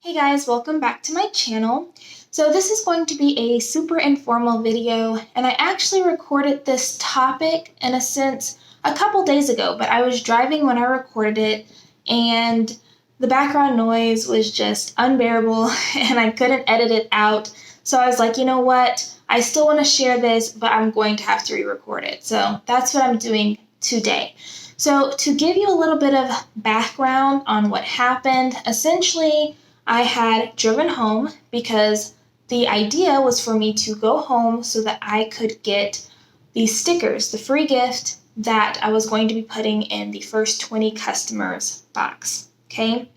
Hey guys, welcome back to my channel. So this is going to be a super informal video, and I actually recorded this topic in a sense a couple days ago, but I was driving when I recorded it and the background noise was just unbearable and I couldn't edit it out. So I was like, you know what? I still want to share this, but I'm going to have to re-record it. So that's what I'm doing today. So to give you a little bit of background on what happened, essentially I had driven home because the idea was for me to go home so that I could get these stickers, the free gift that I was going to be putting in the first 20 customers box, okay?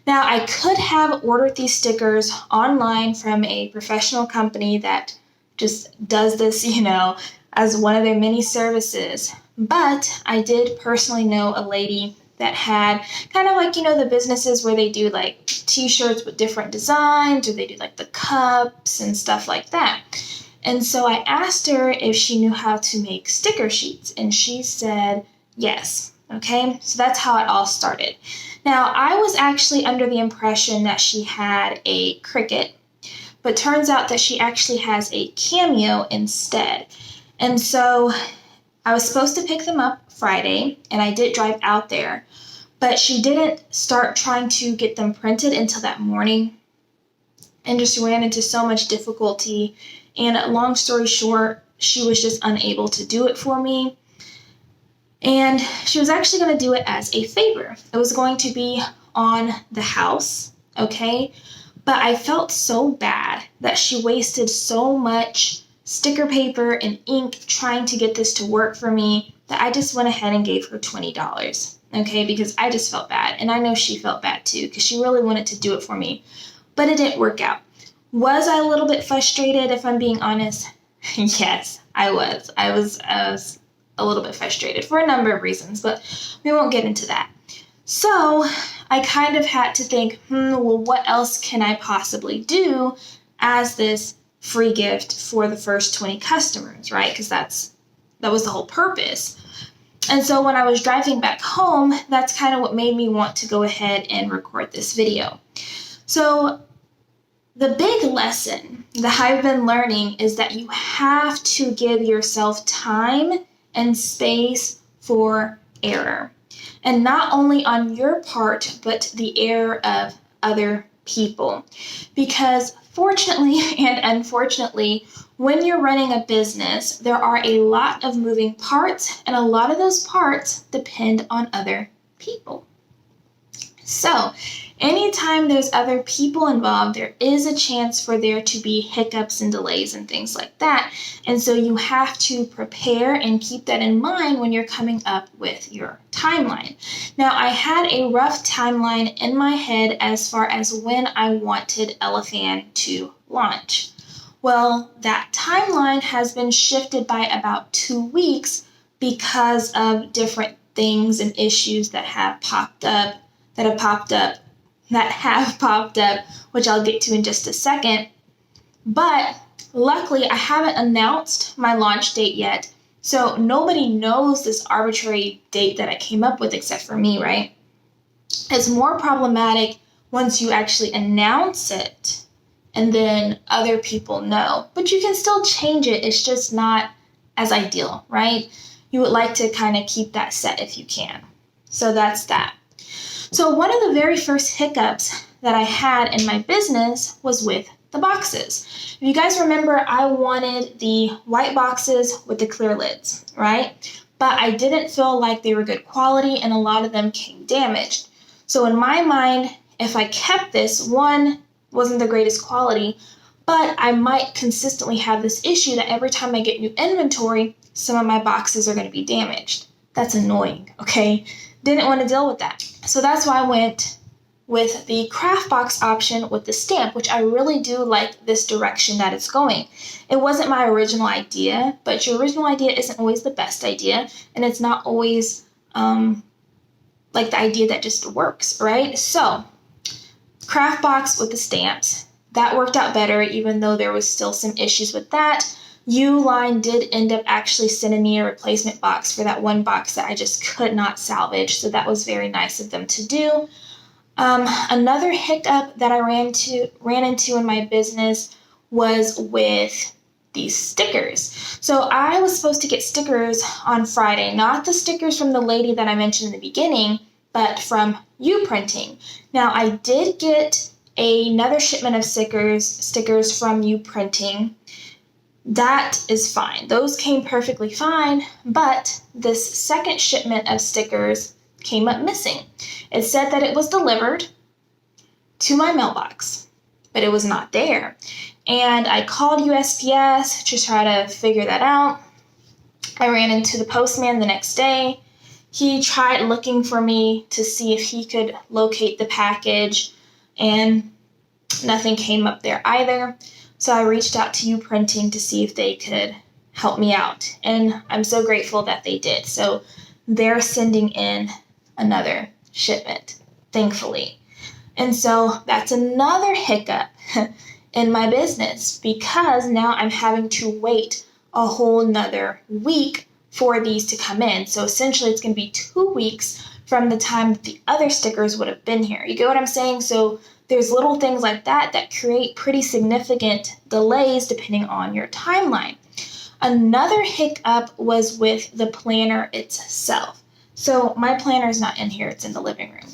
Now, I could have ordered these stickers online from a professional company that just does this, as one of their many services, but I did personally know a lady that had kind of like, the businesses where they do like t-shirts with different designs, or they do like the cups and stuff like that. And so I asked her if she knew how to make sticker sheets, and she said yes. Okay, so that's how it all started. Now, I was actually under the impression that she had a Cricut, but turns out that she actually has a Cameo instead. And so I was supposed to pick them up Friday, and I did drive out there, but she didn't start trying to get them printed until that morning and just ran into so much difficulty. And long story short, she was just unable to do it for me. And she was actually going to do it as a favor. It was going to be on the house, okay? But I felt so bad that she wasted so much sticker paper and ink trying to get this to work for me that I just went ahead and gave her $20, okay? Because I just felt bad, and I know she felt bad too because she really wanted to do it for me, but it didn't work out. Was I a little bit frustrated, if I'm being honest? Yes, I was. I was a little bit frustrated for a number of reasons, but we won't get into that. So I kind of had to think, well, what else can I possibly do as this free gift for the first 20 customers, right? Because that was the whole purpose. And so when I was driving back home, that's kind of what made me want to go ahead and record this video. So the big lesson that I've been learning is that you have to give yourself time and space for error. And not only on your part, but the error of other people. Because fortunately and unfortunately, when you're running a business, there are a lot of moving parts, and a lot of those parts depend on other people. So, anytime there's other people involved, there is a chance for there to be hiccups and delays and things like that. And so you have to prepare and keep that in mind when you're coming up with your timeline. Now, I had a rough timeline in my head as far as when I wanted Elefan to launch. Well, that timeline has been shifted by about 2 weeks because of different things and issues that have popped up, which I'll get to in just a second. But luckily, I haven't announced my launch date yet, so nobody knows this arbitrary date that I came up with except for me, right? It's more problematic once you actually announce it and then other people know. But you can still change it. It's just not as ideal, right? You would like to kind of keep that set if you can. So that's that. So one of the very first hiccups that I had in my business was with the boxes. If you guys remember, I wanted the white boxes with the clear lids, right? But I didn't feel like they were good quality, and a lot of them came damaged. So in my mind, if I kept this, one, wasn't the greatest quality, but I might consistently have this issue that every time I get new inventory, some of my boxes are going to be damaged. That's annoying, okay? Didn't want to deal with that. So that's why I went with the craft box option with the stamp, which I really do like this direction that it's going. It wasn't my original idea, but your original idea isn't always the best idea, and it's not always like the idea that just works, right? So craft box with the stamps, that worked out better, even though there was still some issues with that. Uline did end up actually sending me a replacement box for that one box that I just could not salvage, so that was very nice of them to do. Another hiccup that I ran into in my business was with these stickers. So I was supposed to get stickers on Friday, not the stickers from the lady that I mentioned in the beginning, but from Printing. Now I did get another shipment of stickers from Printing. That is fine. Those came perfectly fine, but this second shipment of stickers came up missing. It said that it was delivered to my mailbox, but it was not there. And I called USPS to try to figure that out. I ran into the postman the next day. He tried looking for me to see if he could locate the package, and nothing came up there either. So I reached out to Printing to see if they could help me out, and I'm so grateful that they did. So they're sending in another shipment, thankfully. And so that's another hiccup in my business, because now I'm having to wait a whole nother week for these to come in. So essentially it's going to be 2 weeks from the time that the other stickers would have been here. You get what I'm saying? So there's little things like that that create pretty significant delays depending on your timeline. Another hiccup was with the planner itself. So my planner is not in here, it's in the living room.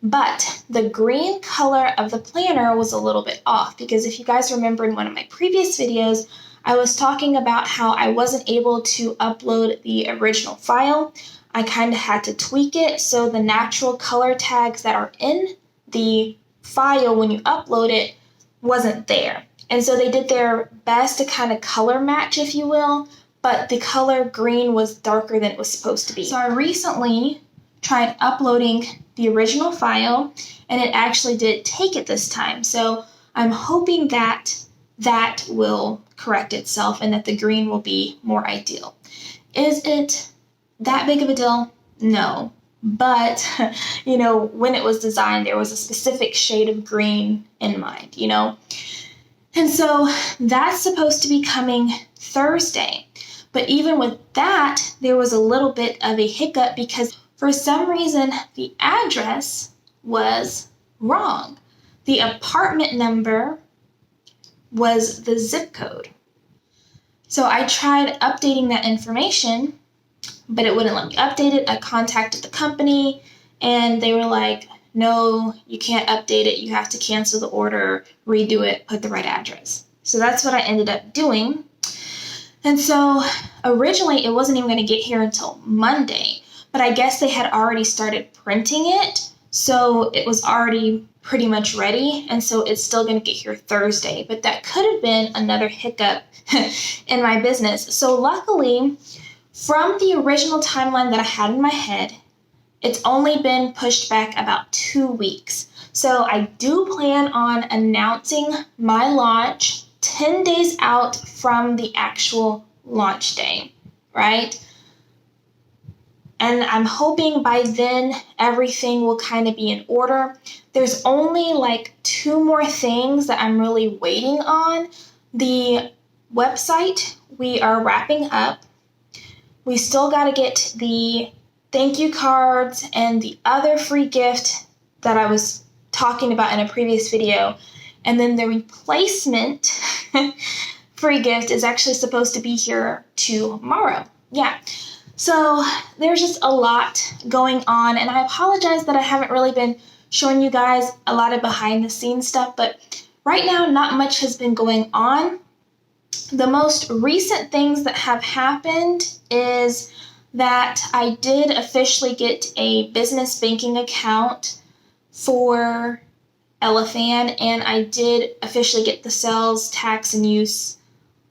But the green color of the planner was a little bit off, because if you guys remember in one of my previous videos, I was talking about how I wasn't able to upload the original file. I kind of had to tweak it so the natural color tags that are in the file when you upload it wasn't there. And so they did their best to kind of color match, if you will, but the color green was darker than it was supposed to be. So I recently tried uploading the original file, and it actually did take it this time. So I'm hoping that that will correct itself and that the green will be more ideal. Is it that big of a deal? No. But, when it was designed, there was a specific shade of green in mind, And so that's supposed to be coming Thursday. But even with that, there was a little bit of a hiccup, because for some reason, the address was wrong. The apartment number was the zip code. So I tried updating that information, but it wouldn't let me update it. I contacted the company, and they were like, no, you can't update it. You have to cancel the order, redo it, put the right address. So that's what I ended up doing. And so originally it wasn't even going to get here until Monday, but I guess they had already started printing it. So it was already pretty much ready. And so it's still going to get here Thursday, but that could have been another hiccup in my business. So luckily, from the original timeline that I had in my head, it's only been pushed back about 2 weeks. So I do plan on announcing my launch 10 days out from the actual launch day, right? And I'm hoping by then everything will kind of be in order. There's only like 2 more things that I'm really waiting on. The website, we are wrapping up. We still got to get the thank you cards and the other free gift that I was talking about in a previous video. And then the replacement free gift is actually supposed to be here tomorrow. Yeah. So there's just a lot going on, and I apologize that I haven't really been showing you guys a lot of behind the scenes stuff, but right now not much has been going on. The most recent things that have happened is that I did officially get a business banking account for Elefan, and I did officially get the sales tax and use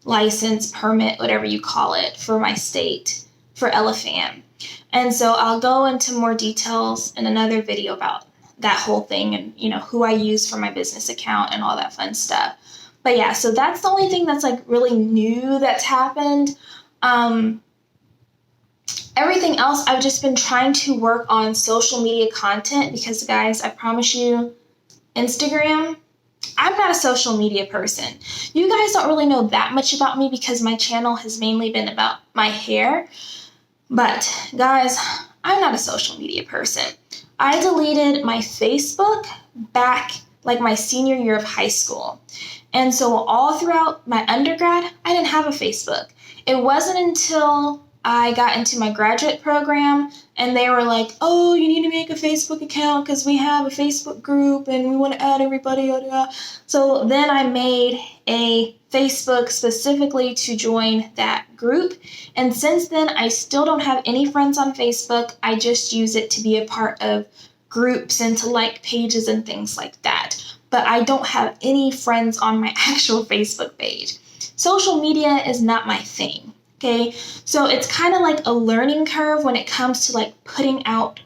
license, permit, whatever you call it, for my state for Elefan. And so I'll go into more details in another video about that whole thing and, who I use for my business account and all that fun stuff. But yeah, so that's the only thing that's like really new that's happened. Everything else, I've just been trying to work on social media content because, guys, I promise you, Instagram, I'm not a social media person. You guys don't really know that much about me because my channel has mainly been about my hair. But, guys, I'm not a social media person. I deleted my Facebook back like my senior year of high school. And so all throughout my undergrad, I didn't have a Facebook. It wasn't until I got into my graduate program and they were like, oh, you need to make a Facebook account because we have a Facebook group and we want to add everybody. So then I made a Facebook specifically to join that group. And since then, I still don't have any friends on Facebook. I just use it to be a part of groups and to like pages and things like that. But I don't have any friends on my actual Facebook page. Social media is not my thing. Okay, so it's kind of like a learning curve when it comes to like putting out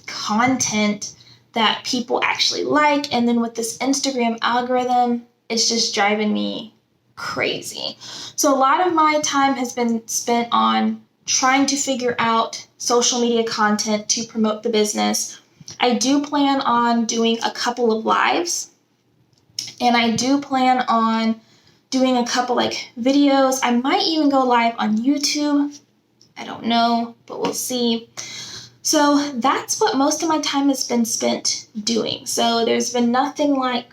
content that people actually like. And then with this Instagram algorithm, it's just driving me crazy. So a lot of my time has been spent on trying to figure out social media content to promote the business. I do plan on doing a couple of lives, and I do plan on doing a couple like videos. I might even go live on YouTube. I don't know, but we'll see. So that's what most of my time has been spent doing. So there's been nothing like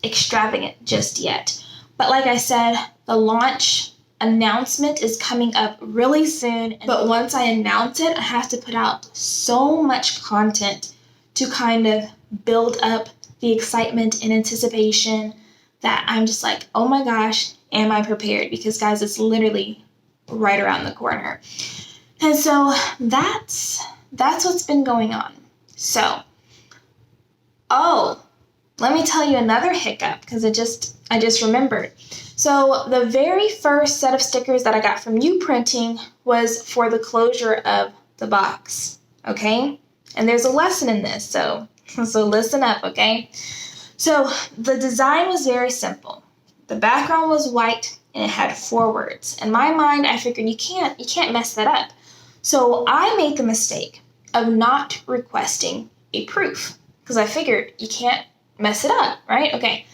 extravagant just yet. But like I said, the launch announcement is coming up really soon. But once I announce it, I have to put out so much content to kind of build up the excitement and anticipation that I'm just like, oh my gosh, am I prepared? Because guys, it's literally right around the corner. And so that's what's been going on. So, let me tell you another hiccup because I just remembered. So the very first set of stickers that I got from you printing was for the closure of the box, okay? And there's a lesson in this, so listen up, okay? So the design was very simple. The background was white and it had 4 words. In my mind, I figured you can't mess that up. So I made the mistake of not requesting a proof because I figured you can't mess it up, right? Okay.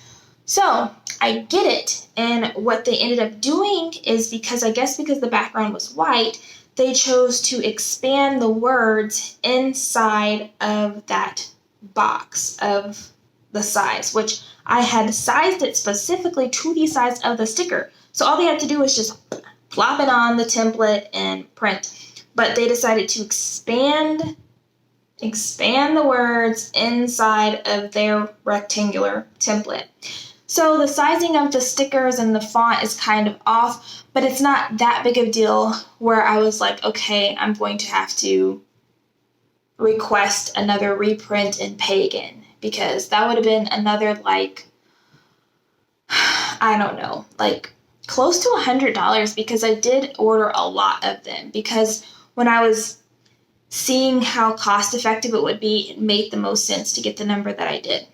So I get it. And what they ended up doing is because the background was white, they chose to expand the words inside of that box of the size, which I had sized it specifically to the size of the sticker. So all they had to do was just plop it on the template and print. But they decided to expand the words inside of their rectangular template. So the sizing of the stickers and the font is kind of off, but it's not that big of a deal where I was like, okay, I'm going to have to request another reprint and pay again, because that would have been another close to $100, because I did order a lot of them, because when I was seeing how cost effective it would be, it made the most sense to get the number that I did.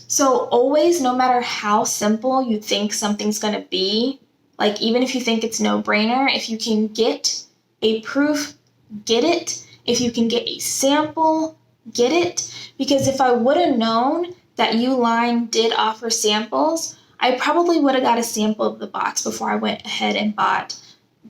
So always, no matter how simple you think something's going to be, like even if you think it's no-brainer, if you can get a proof, get it. If you can get a sample, get it. Because if I would have known that Uline did offer samples, I probably would have got a sample of the box before I went ahead and bought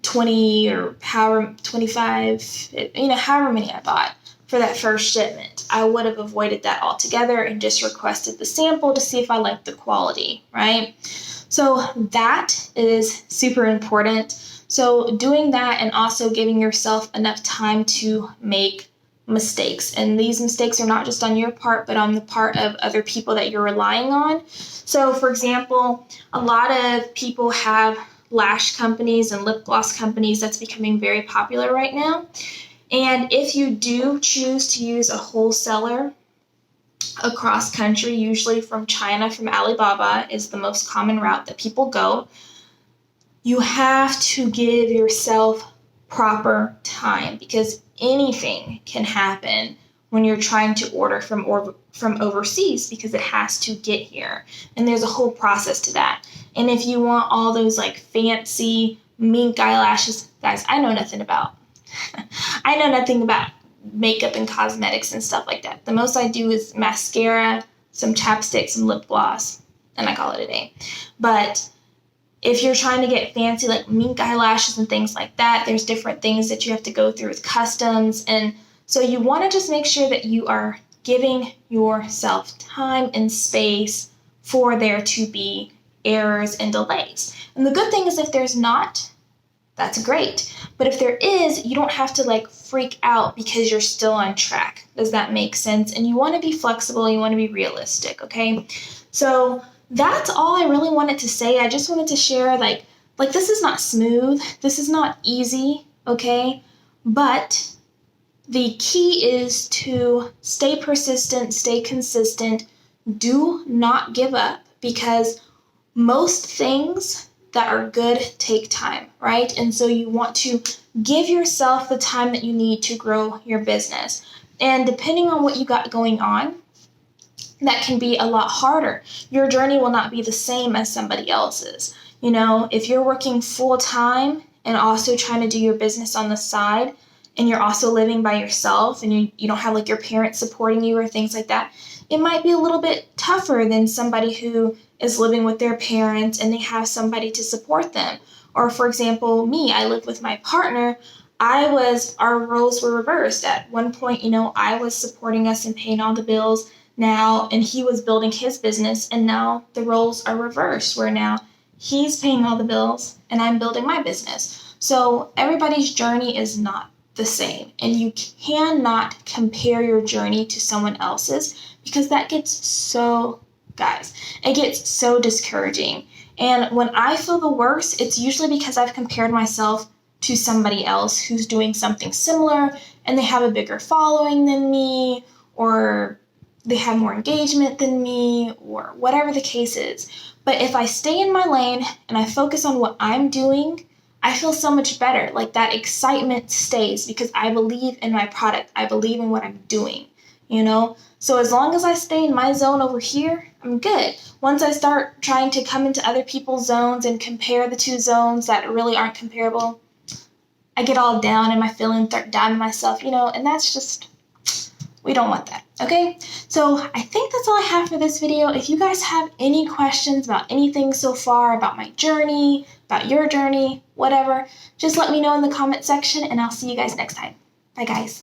20 or 25, however many I bought for that first shipment. I would have avoided that altogether and just requested the sample to see if I liked the quality, right? So that is super important. So doing that and also giving yourself enough time to make mistakes. And these mistakes are not just on your part, but on the part of other people that you're relying on. So for example, a lot of people have lash companies and lip gloss companies. That's becoming very popular right now. And if you do choose to use a wholesaler across country, usually from China, from Alibaba is the most common route that people go, you have to give yourself proper time, because anything can happen when you're trying to order from overseas, because it has to get here. And there's a whole process to that. And if you want all those fancy mink eyelashes, guys, I know nothing about makeup and cosmetics and stuff like that. The most I do is mascara, some chapstick, some lip gloss, and I call it a day. But if you're trying to get fancy mink eyelashes and things like that, there's different things that you have to go through with customs. And So you want to just make sure that you are giving yourself time and space for there to be errors and delays. And the good thing is if there's not, that's great. But if there is, you don't have to like freak out because you're still on track. Does that make sense? And you want to be flexible, you want to be realistic, okay? So that's all I really wanted to say. I just wanted to share like this is not smooth. This is not easy, okay? But the key is to stay persistent, stay consistent, do not give up, because most things that are good take time, right? And so you want to give yourself the time that you need to grow your business. And depending on what you got going on, that can be a lot harder. Your journey will not be the same as somebody else's. You know, if you're working full time and also trying to do your business on the side, and you're also living by yourself and you don't have like your parents supporting you or things like that, it might be a little bit tougher than somebody who is living with their parents and they have somebody to support them. Or for example, me, I live with my partner. Our roles were reversed. At one point, I was supporting us and paying all the bills now, and he was building his business, and now the roles are reversed, where now he's paying all the bills and I'm building my business. So everybody's journey is not the same, and you cannot compare your journey to someone else's, because that gets so discouraging. And when I feel the worst, it's usually because I've compared myself to somebody else who's doing something similar and they have a bigger following than me, or they have more engagement than me, or whatever the case is. But if I stay in my lane and I focus on what I'm doing, I feel so much better. Like that excitement stays because I believe in my product. I believe in what I'm doing, So as long as I stay in my zone over here, I'm good. Once I start trying to come into other people's zones and compare the two zones that really aren't comparable, I get all down in my feelings, start doubting myself, and that's just, we don't want that, okay? So I think that's all I have for this video. If you guys have any questions about anything so far, about my journey, about your journey, whatever, just let me know in the comment section, and I'll see you guys next time. Bye, guys.